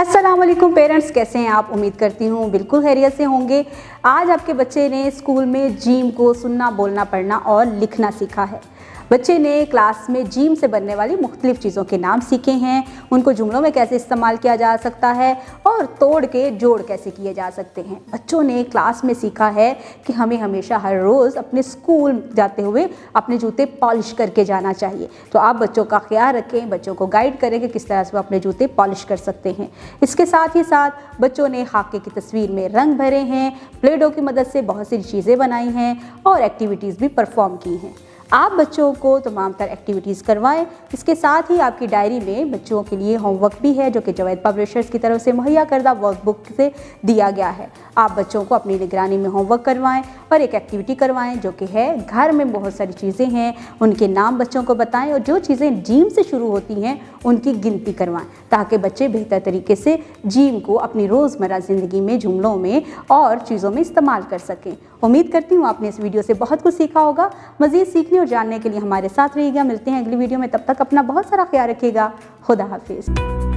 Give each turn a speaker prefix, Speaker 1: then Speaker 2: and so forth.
Speaker 1: अस्सलाम वालेकुम पेरेंट्स, कैसे हैं आप? उम्मीद करती हूँ बिल्कुल खैरियत से होंगे। आज आपके बच्चे ने स्कूल में जीम को सुनना, बोलना, पढ़ना और लिखना सीखा है। बच्चे ने क्लास में जीम से बनने वाली मुख्तलिफ़ चीज़ों के नाम सीखे हैं, उनको जुमलों में कैसे इस्तेमाल किया जा सकता है और तोड़ के जोड़ कैसे किए जा सकते हैं। बच्चों ने क्लास में सीखा है कि हमें हमेशा हर रोज़ अपने स्कूल जाते हुए अपने जूते पॉलिश करके जाना चाहिए। तो आप बच्चों का ख्याल रखें, बच्चों को गाइड करें कि किस तरह से वो अपने जूते पॉलिश कर सकते हैं। इसके साथ ही साथ बच्चों ने खाके की तस्वीर में रंग भरे हैं, प्ले डो की मदद से बहुत सी चीज़ें बनाई हैं और एक्टिविटीज़ भी परफॉर्म की हैं। आप बच्चों को तमाम तर एक्टिविटीज़ करवाएं। इसके साथ ही आपकी डायरी में बच्चों के लिए होमवर्क भी है जो कि जवेद पब्लिशर्स की तरफ से मुहैया करदा वर्कबुक से दिया गया है। आप बच्चों को अपनी निगरानी में होमवर्क करवाएं और एक एक्टिविटी करवाएं जो कि है घर में बहुत सारी चीज़ें हैं, उनके नाम बच्चों को बताएं और जो चीज़ें जीम से शुरू होती हैं उनकी गिनती करवाएं ताकि बच्चे बेहतर तरीके से जीम को अपनी रोज़मर्रा ज़िंदगी में जुमलों में और चीज़ों में इस्तेमाल कर सकें। उम्मीद करती हूँ आपने इस वीडियो से बहुत कुछ सीखा होगा। मज़ीद सीखने और जानने के लिए हमारे साथ रहिएगा। मिलते हैं अगली वीडियो में, तब तक अपना बहुत सारा ख्याल रखिएगा। खुदा हाफिज़।